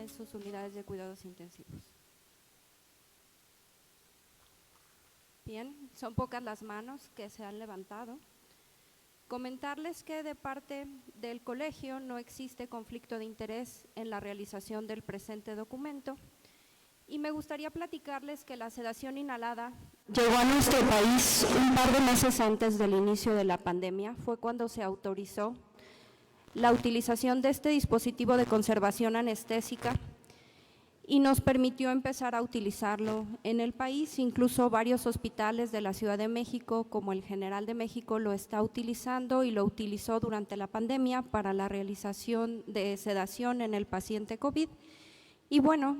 en sus unidades de cuidados intensivos. Bien, son pocas las manos que se han levantado. Comentarles que de parte del colegio no existe conflicto de interés en la realización del presente documento y me gustaría platicarles que la sedación inhalada llegó a nuestro país un par de meses antes del inicio de la pandemia. Fue cuando se autorizó la utilización de este dispositivo de conservación anestésica y nos permitió empezar a utilizarlo en el país. Incluso varios hospitales de la Ciudad de México, como el General de México, lo está utilizando y lo utilizó durante la pandemia para la realización de sedación en el paciente COVID. Y bueno,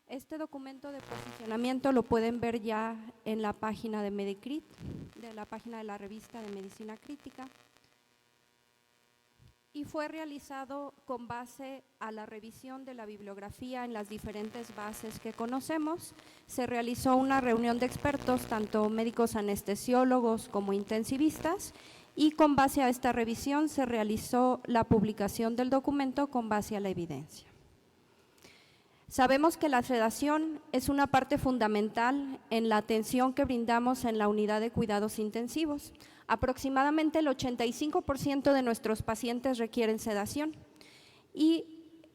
este documento de posicionamiento lo pueden ver ya en la página de Medicrit, de la página de la revista de Medicina Crítica. Y fue realizado con base a la revisión de la bibliografía en las diferentes bases que conocemos. Se realizó una reunión de expertos, tanto médicos anestesiólogos como intensivistas, y con base a esta revisión se realizó la publicación del documento con base a la evidencia. Sabemos que la sedación es una parte fundamental en la atención que brindamos en la unidad de cuidados intensivos. Aproximadamente el 85% de nuestros pacientes requieren sedación y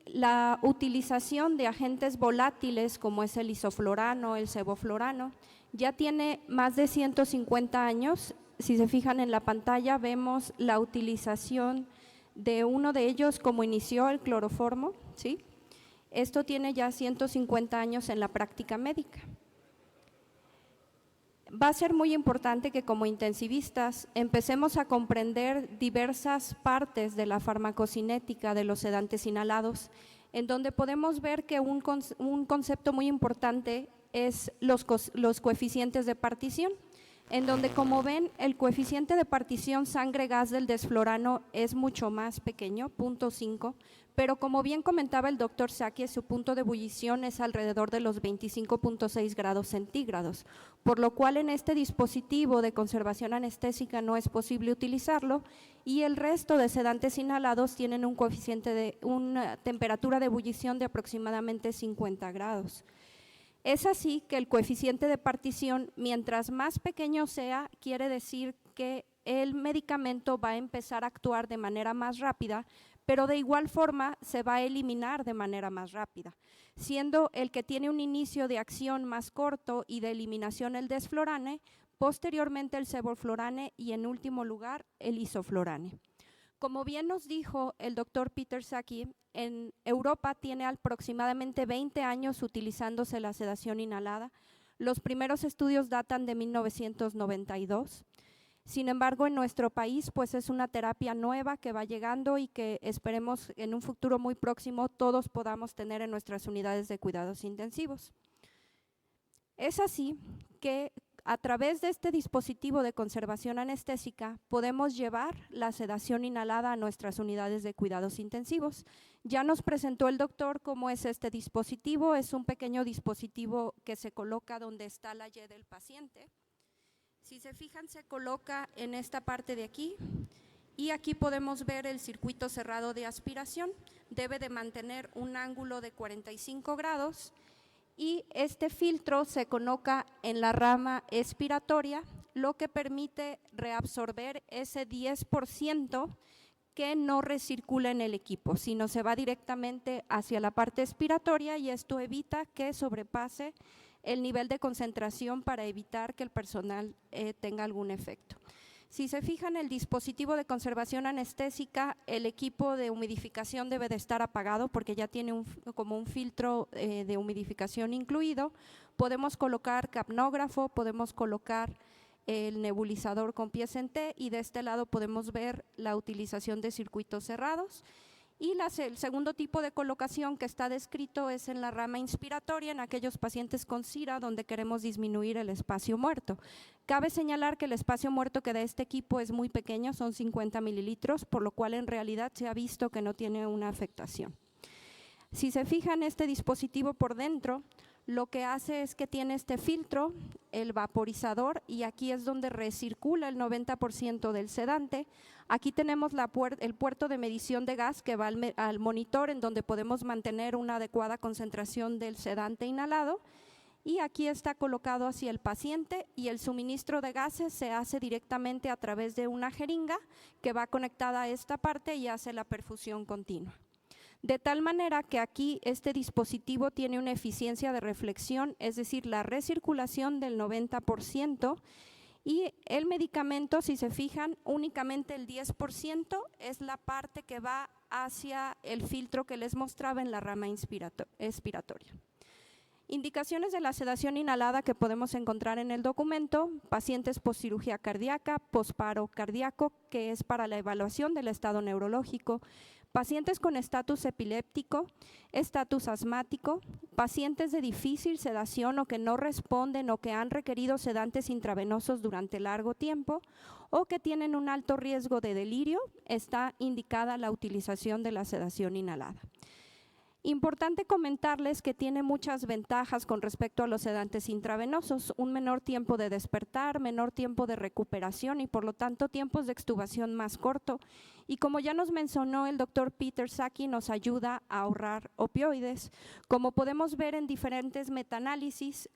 la utilización de agentes volátiles como es el isoflorano, el sevoflurano, ya tiene más de 150 años. Si se fijan en la pantalla vemos la utilización de uno de ellos como inició el cloroformo, ¿sí? Esto tiene ya 150 años en la práctica médica. Va a ser muy importante que como intensivistas empecemos a comprender diversas partes de la farmacocinética de los sedantes inhalados, en donde podemos ver que un concepto muy importante es los coeficientes de partición, en donde como ven el coeficiente de partición sangre-gas del desflorano es mucho más pequeño, 0.5, pero como bien comentaba el doctor Saki, su punto de ebullición es alrededor de los 25.6 grados centígrados, por lo cual en este dispositivo de conservación anestésica no es posible utilizarlo y el resto de sedantes inhalados tienen un coeficiente de una temperatura de ebullición de aproximadamente 50 grados. Es así que el coeficiente de partición, mientras más pequeño sea, quiere decir que el medicamento va a empezar a actuar de manera más rápida, pero de igual forma se va a eliminar de manera más rápida, siendo el que tiene un inicio de acción más corto y de eliminación el desflorane, posteriormente el sevoflurane y en último lugar el isoflurane. Como bien nos dijo el doctor Peter Saki, en Europa tiene aproximadamente 20 años utilizándose la sedación inhalada. Los primeros estudios datan de 1992. Sin embargo, en nuestro país pues es una terapia nueva que va llegando y que esperemos en un futuro muy próximo todos podamos tener en nuestras unidades de cuidados intensivos. Es así que a través de este dispositivo de conservación anestésica podemos llevar la sedación inhalada a nuestras unidades de cuidados intensivos. Ya nos presentó el doctor cómo es este dispositivo, es un pequeño dispositivo que se coloca donde está la Y del paciente. Si se fijan, se coloca en esta parte de aquí y aquí podemos ver el circuito cerrado de aspiración. Debe de mantener un ángulo de 45 grados y este filtro se coloca en la rama expiratoria, lo que permite reabsorber ese 10% que no recircula en el equipo, sino se va directamente hacia la parte expiratoria y esto evita que sobrepase el nivel de concentración para evitar que el personal tenga algún efecto. Si se fijan, el dispositivo de conservación anestésica, el equipo de humidificación debe de estar apagado porque ya tiene como un filtro de humidificación incluido. Podemos colocar capnógrafo, podemos colocar el nebulizador con pies en T y de este lado podemos ver la utilización de circuitos cerrados. Y el segundo tipo de colocación que está descrito es en la rama inspiratoria en aquellos pacientes con SIRA donde queremos disminuir el espacio muerto. Cabe señalar que el espacio muerto que da este equipo es muy pequeño, son 50 mililitros, por lo cual en realidad se ha visto que no tiene una afectación. Si se fijan, este dispositivo por dentro lo que hace es que tiene este filtro, el vaporizador, y aquí es donde recircula el 90% del sedante. Aquí tenemos el puerto de medición de gas que va al monitor, en donde podemos mantener una adecuada concentración del sedante inhalado. Y aquí está colocado hacia el paciente y el suministro de gases se hace directamente a través de una jeringa que va conectada a esta parte y hace la perfusión continua. De tal manera que aquí este dispositivo tiene una eficiencia de reflexión, es decir, la recirculación del 90%, y el medicamento, si se fijan, únicamente el 10% es la parte que va hacia el filtro que les mostraba en la rama expiratoria. Indicaciones de la sedación inhalada que podemos encontrar en el documento: pacientes postcirugía cardíaca, posparo cardíaco, que es para la evaluación del estado neurológico, pacientes con estatus epiléptico, estatus asmático, pacientes de difícil sedación o que no responden o que han requerido sedantes intravenosos durante largo tiempo o que tienen un alto riesgo de delirio, está indicada la utilización de la sedación inhalada. Importante comentarles que tiene muchas ventajas con respecto a los sedantes intravenosos: un menor tiempo de despertar, menor tiempo de recuperación y por lo tanto tiempos de extubación más corto. Y como ya nos mencionó el doctor Peter Saki, nos ayuda a ahorrar opioides. Como podemos ver en diferentes metaanálisis,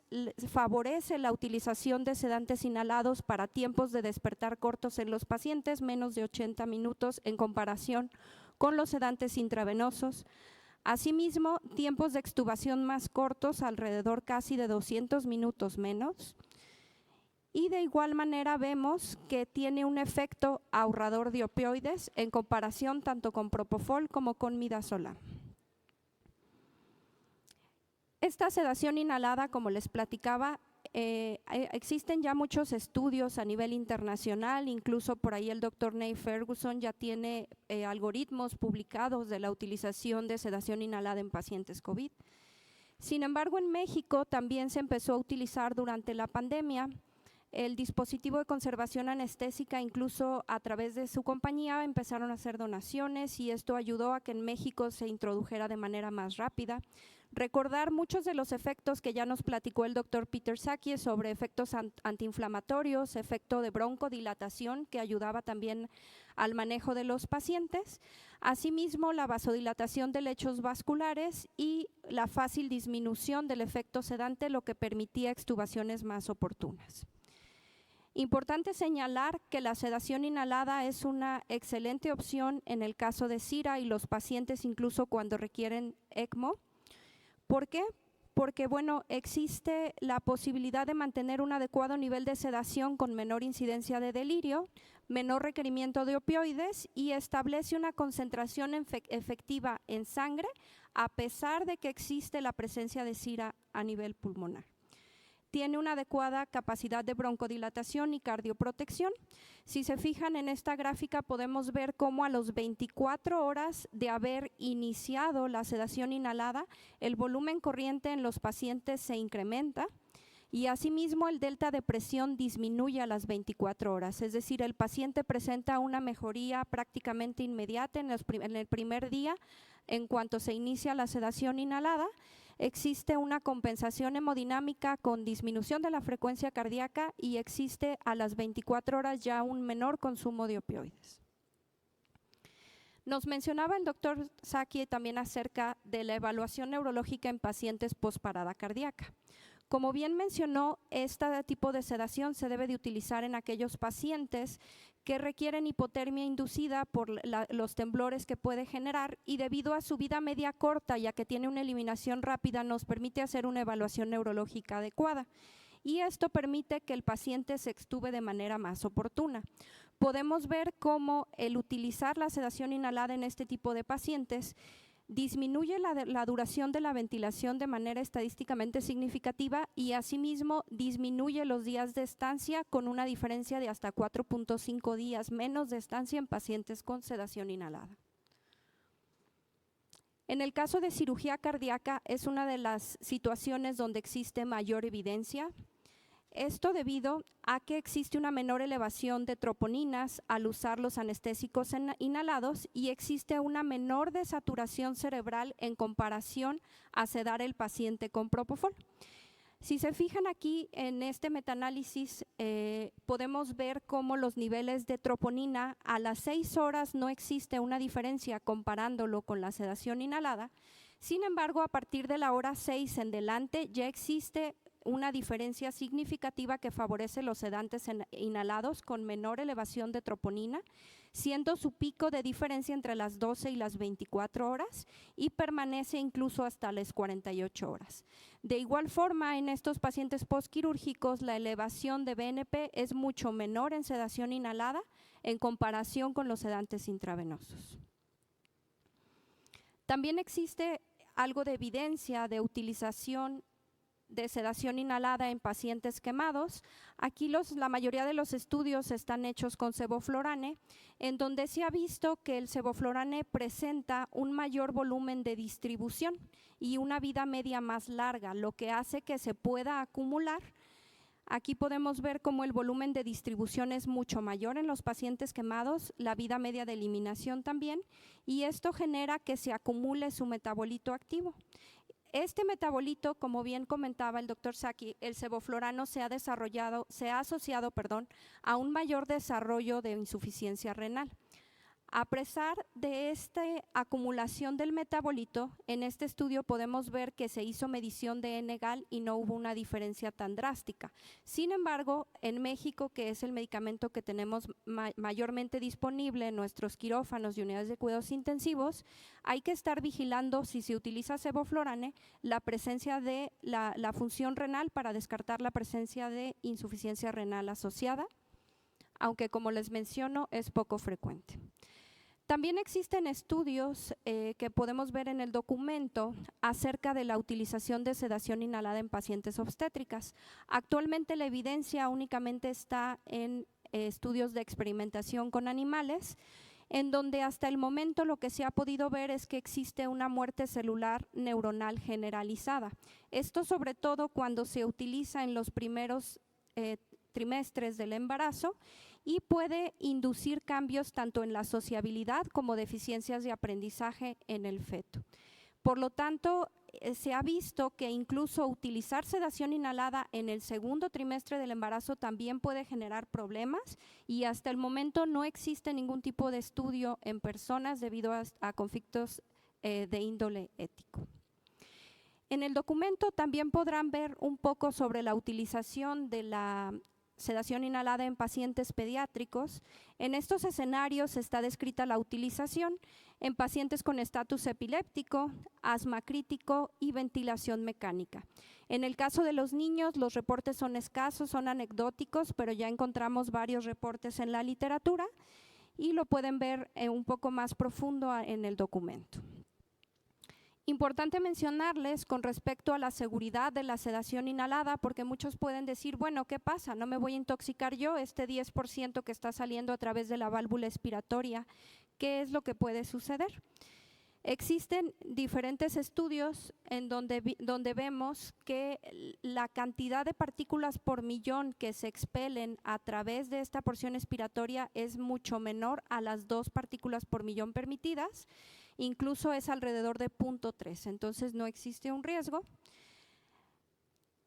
favorece la utilización de sedantes inhalados para tiempos de despertar cortos en los pacientes, menos de 80 minutos en comparación con los sedantes intravenosos. Asimismo, tiempos de extubación más cortos, alrededor casi de 200 minutos menos. Y de igual manera vemos que tiene un efecto ahorrador de opioides en comparación tanto con propofol como con midazolam. Esta sedación inhalada, como les platicaba, existen ya muchos estudios a nivel internacional, incluso por ahí el doctor Neil Ferguson ya tiene algoritmos publicados de la utilización de sedación inhalada en pacientes COVID. Sin embargo, en México también se empezó a utilizar durante la pandemia. El dispositivo de conservación anestésica, incluso a través de su compañía, empezaron a hacer donaciones y esto ayudó a que en México se introdujera de manera más rápida. Recordar muchos de los efectos que ya nos platicó el doctor Peter Saki sobre efectos antiinflamatorios, efecto de broncodilatación que ayudaba también al manejo de los pacientes, asimismo la vasodilatación de lechos vasculares y la fácil disminución del efecto sedante, lo que permitía extubaciones más oportunas. Importante señalar que la sedación inhalada es una excelente opción en el caso de SIRA y los pacientes incluso cuando requieren ECMO. ¿Por qué? Porque bueno, existe la posibilidad de mantener un adecuado nivel de sedación con menor incidencia de delirio, menor requerimiento de opioides y establece una concentración efectiva en sangre a pesar de que existe la presencia de SIRA a nivel pulmonar. Tiene una adecuada capacidad de broncodilatación y cardioprotección. Si se fijan en esta gráfica podemos ver cómo a los 24 horas de haber iniciado la sedación inhalada, el volumen corriente en los pacientes se incrementa y asimismo el delta de presión disminuye a las 24 horas, es decir, el paciente presenta una mejoría prácticamente inmediata en el primer día en cuanto se inicia la sedación inhalada. Existe una compensación hemodinámica con disminución de la frecuencia cardíaca y existe a las 24 horas ya un menor consumo de opioides. Nos mencionaba el doctor Saki también acerca de la evaluación neurológica en pacientes posparada cardíaca. Como bien mencionó, este tipo de sedación se debe de utilizar en aquellos pacientes que requieren hipotermia inducida por los temblores que puede generar y debido a su vida media corta, ya que tiene una eliminación rápida, nos permite hacer una evaluación neurológica adecuada. Y esto permite que el paciente se extube de manera más oportuna. Podemos ver cómo el utilizar la sedación inhalada en este tipo de pacientes disminuye la duración de la ventilación de manera estadísticamente significativa y asimismo disminuye los días de estancia con una diferencia de hasta 4.5 días menos de estancia en pacientes con sedación inhalada. En el caso de cirugía cardíaca es una de las situaciones donde existe mayor evidencia. Esto debido a que existe una menor elevación de troponinas al usar los anestésicos inhalados y existe una menor desaturación cerebral en comparación a sedar el paciente con propofol. Si se fijan aquí en este metaanálisis, podemos ver cómo los niveles de troponina a las 6 horas no existe una diferencia comparándolo con la sedación inhalada. Sin embargo, a partir de la hora 6 en delante ya existe una diferencia significativa que favorece los sedantes inhalados con menor elevación de troponina, siendo su pico de diferencia entre las 12 y las 24 horas y permanece incluso hasta las 48 horas. De igual forma, en estos pacientes postquirúrgicos, la elevación de BNP es mucho menor en sedación inhalada en comparación con los sedantes intravenosos. También existe algo de evidencia de utilización de sedación inhalada en pacientes quemados. Aquí la mayoría de los estudios están hechos con sevoflurane, en donde se ha visto que el sevoflurane presenta un mayor volumen de distribución y una vida media más larga, lo que hace que se pueda acumular. Aquí podemos ver cómo el volumen de distribución es mucho mayor en los pacientes quemados, la vida media de eliminación también, y esto genera que se acumule su metabolito activo. Este metabolito, como bien comentaba el doctor Saki, el sevoflurano se ha asociado a un mayor desarrollo de insuficiencia renal. A pesar de esta acumulación del metabolito, en este estudio podemos ver que se hizo medición de N-gal y no hubo una diferencia tan drástica. Sin embargo, en México, que es el medicamento que tenemos mayormente disponible en nuestros quirófanos y unidades de cuidados intensivos, hay que estar vigilando, si se utiliza sevoflurane, la presencia de la función renal para descartar la presencia de insuficiencia renal asociada, aunque como les menciono es poco frecuente. También existen estudios que podemos ver en el documento acerca de la utilización de sedación inhalada en pacientes obstétricas. Actualmente la evidencia únicamente está en estudios de experimentación con animales, en donde hasta el momento lo que se ha podido ver es que existe una muerte celular neuronal generalizada. Esto sobre todo cuando se utiliza en los primeros trimestres del embarazo y puede inducir cambios tanto en la sociabilidad como deficiencias de aprendizaje en el feto. Por lo tanto, se ha visto que incluso utilizar sedación inhalada en el segundo trimestre del embarazo también puede generar problemas y hasta el momento no existe ningún tipo de estudio en personas debido a conflictos de índole ético. En el documento también podrán ver un poco sobre la utilización de la sedación inhalada en pacientes pediátricos. En estos escenarios está descrita la utilización en pacientes con estatus epiléptico, asma crítico y ventilación mecánica. En el caso de los niños, los reportes son escasos, son anecdóticos, pero ya encontramos varios reportes en la literatura y lo pueden ver un poco más profundo en el documento. Importante mencionarles con respecto a la seguridad de la sedación inhalada, porque muchos pueden decir, bueno, ¿qué pasa? ¿No me voy a intoxicar yo? Este 10% que está saliendo a través de la válvula expiratoria, ¿qué es lo que puede suceder? Existen diferentes estudios en donde vemos que la cantidad de partículas por millón que se expelen a través de esta porción expiratoria es mucho menor a las 2 partículas por millón permitidas, incluso es alrededor de 0.3, entonces no existe un riesgo.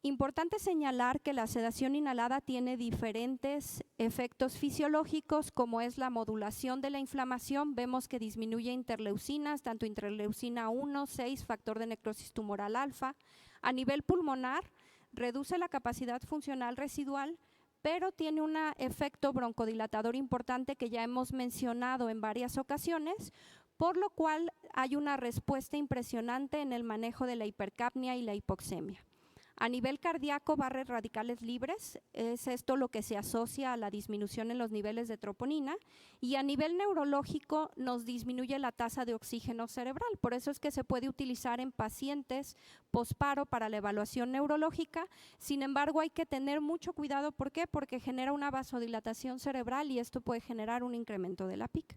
Importante señalar que la sedación inhalada tiene diferentes efectos fisiológicos, como es la modulación de la inflamación. Vemos que disminuye interleucinas, tanto interleucina 1, 6, factor de necrosis tumoral alfa. A nivel pulmonar, reduce la capacidad funcional residual, pero tiene un efecto broncodilatador importante que ya hemos mencionado en varias ocasiones, por lo cual hay una respuesta impresionante en el manejo de la hipercapnia y la hipoxemia. A nivel cardíaco, barre radicales libres, es esto lo que se asocia a la disminución en los niveles de troponina, y a nivel neurológico nos disminuye la tasa de oxígeno cerebral. Por eso es que se puede utilizar en pacientes posparo para la evaluación neurológica. Sin embargo, hay que tener mucho cuidado. ¿Por qué? Porque genera una vasodilatación cerebral y esto puede generar un incremento de la PIC.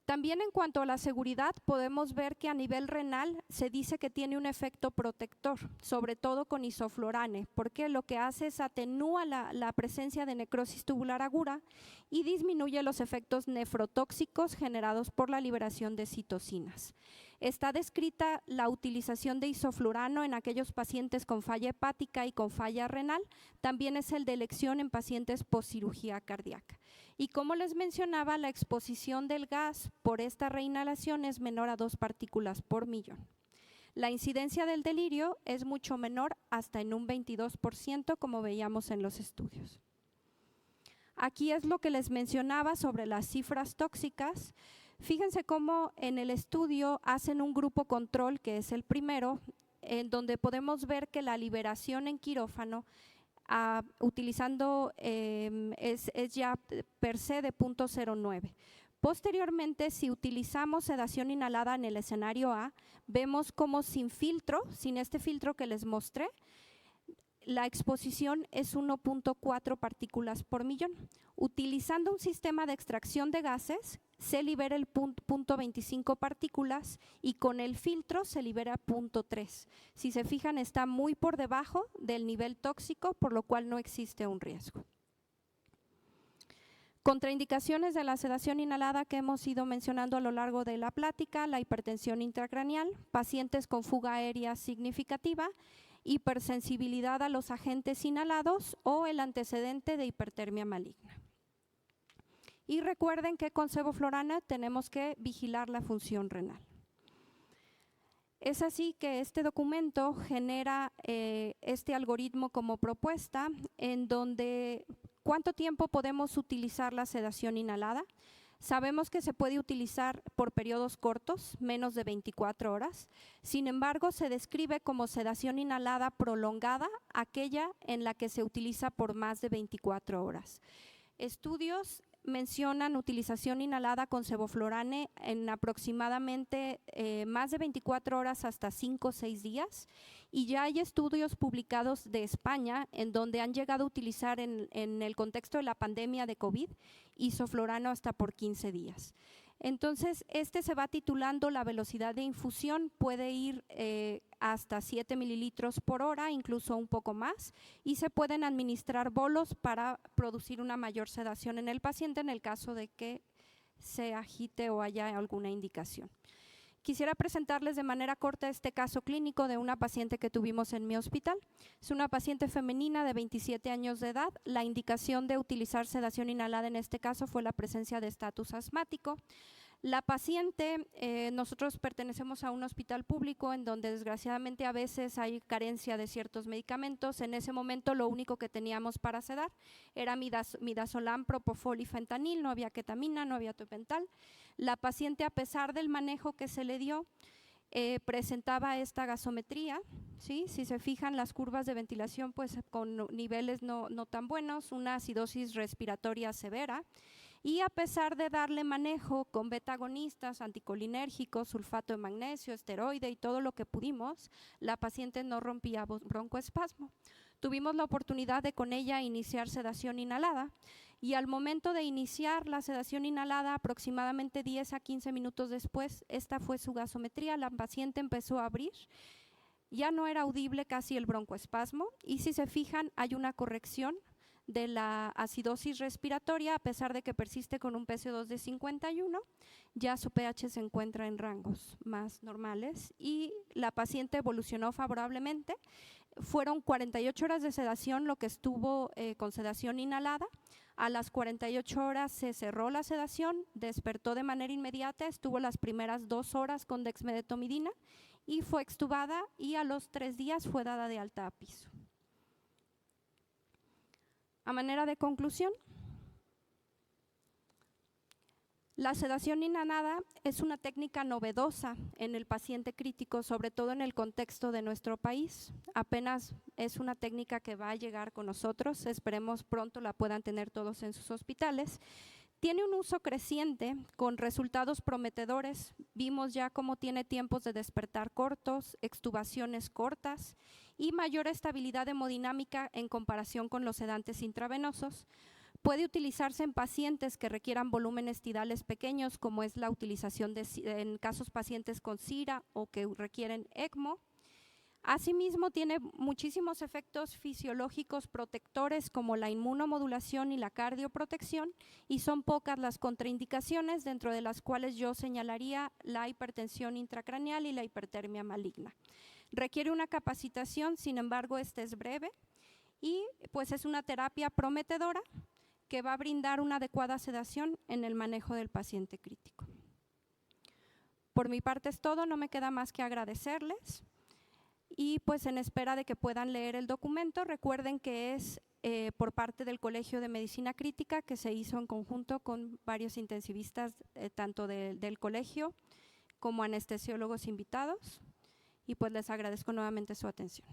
También en cuanto a la seguridad, podemos ver que a nivel renal se dice que tiene un efecto protector, sobre todo con isoflurane, porque lo que hace es atenúa la presencia de necrosis tubular aguda y disminuye los efectos nefrotóxicos generados por la liberación de citocinas. Está descrita la utilización de isoflurano en aquellos pacientes con falla hepática y con falla renal, también es el de elección en pacientes postcirugía cardíaca. Y como les mencionaba, la exposición del gas por esta reinhalación es menor a 2 partículas por millón. La incidencia del delirio es mucho menor, hasta en un 22%, como veíamos en los estudios. Aquí es lo que les mencionaba sobre las cifras tóxicas. Fíjense cómo en el estudio hacen un grupo control, que es el primero, en donde podemos ver que la liberación en quirófano utilizando es ya per se de 0.09. Posteriormente, si utilizamos sedación inhalada en el escenario A, vemos como sin filtro, sin este filtro que les mostré, la exposición es 1.4 partículas por millón. Utilizando un sistema de extracción de gases, se libera el 0.25 partículas y con el filtro se libera 0.3. Si se fijan, está muy por debajo del nivel tóxico, por lo cual no existe un riesgo. Contraindicaciones de la sedación inhalada que hemos ido mencionando a lo largo de la plática: la hipertensión intracraneal, pacientes con fuga aérea significativa, hipersensibilidad a los agentes inhalados o el antecedente de hipertermia maligna. Y recuerden que con sevoflurana tenemos que vigilar la función renal. Es así que este documento genera este algoritmo como propuesta, en donde ¿cuánto tiempo podemos utilizar la sedación inhalada? Sabemos que se puede utilizar por periodos cortos, menos de 24 horas. Sin embargo, se describe como sedación inhalada prolongada aquella en la que se utiliza por más de 24 horas. Estudios mencionan utilización inhalada con sevoflurane en aproximadamente más de 24 horas hasta 5 o 6 días, y ya hay estudios publicados de España en donde han llegado a utilizar en el contexto de la pandemia de COVID isoflurano hasta por 15 días. Entonces, este se va titulando la velocidad de infusión, puede ir hasta 7 mililitros por hora, incluso un poco más, y se pueden administrar bolos para producir una mayor sedación en el paciente en el caso de que se agite o haya alguna indicación. Quisiera presentarles de manera corta este caso clínico de una paciente que tuvimos en mi hospital. Es una paciente femenina de 27 años de edad. La indicación de utilizar sedación inhalada en este caso fue la presencia de estatus asmático. La paciente, nosotros pertenecemos a un hospital público en donde desgraciadamente a veces hay carencia de ciertos medicamentos. En ese momento lo único que teníamos para sedar era midazolam, propofol y fentanil, no había ketamina, no había topental. La paciente, a pesar del manejo que se le dio, presentaba esta gasometría, ¿sí? Si se fijan las curvas de ventilación, pues con niveles no tan buenos, una acidosis respiratoria severa, y a pesar de darle manejo con beta-agonistas, anticolinérgicos, sulfato de magnesio, esteroide y todo lo que pudimos, la paciente no rompía broncoespasmo. Tuvimos la oportunidad de con ella iniciar sedación inhalada, y al momento de iniciar la sedación inhalada, aproximadamente 10 a 15 minutos después, esta fue su gasometría, la paciente empezó a abrir, ya no era audible casi el broncoespasmo, y si se fijan hay una corrección de la acidosis respiratoria, a pesar de que persiste con un PCO2 de 51, ya su pH se encuentra en rangos más normales y la paciente evolucionó favorablemente. Fueron 48 horas de sedación lo que estuvo con sedación inhalada. A las 48 horas se cerró la sedación, despertó de manera inmediata, estuvo las primeras 2 horas con dexmedetomidina y fue extubada, y a los 3 días fue dada de alta a piso. A manera de conclusión, la sedación inhalada es una técnica novedosa en el paciente crítico, sobre todo en el contexto de nuestro país. Apenas es una técnica que va a llegar con nosotros, esperemos pronto la puedan tener todos en sus hospitales. Tiene un uso creciente con resultados prometedores. Vimos ya cómo tiene tiempos de despertar cortos, extubaciones cortas y mayor estabilidad hemodinámica en comparación con los sedantes intravenosos. Puede utilizarse en pacientes que requieran volúmenes tidales pequeños, como es la utilización en casos pacientes con SIRA o que requieren ECMO. Asimismo, tiene muchísimos efectos fisiológicos protectores como la inmunomodulación y la cardioprotección, y son pocas las contraindicaciones, dentro de las cuales yo señalaría la hipertensión intracraneal y la hipertermia maligna. Requiere una capacitación, sin embargo, esta es breve y pues es una terapia prometedora que va a brindar una adecuada sedación en el manejo del paciente crítico. Por mi parte es todo, no me queda más que agradecerles. Y pues en espera de que puedan leer el documento, recuerden que es por parte del Colegio de Medicina Crítica, que se hizo en conjunto con varios intensivistas, tanto del colegio como anestesiólogos invitados, y pues les agradezco nuevamente su atención.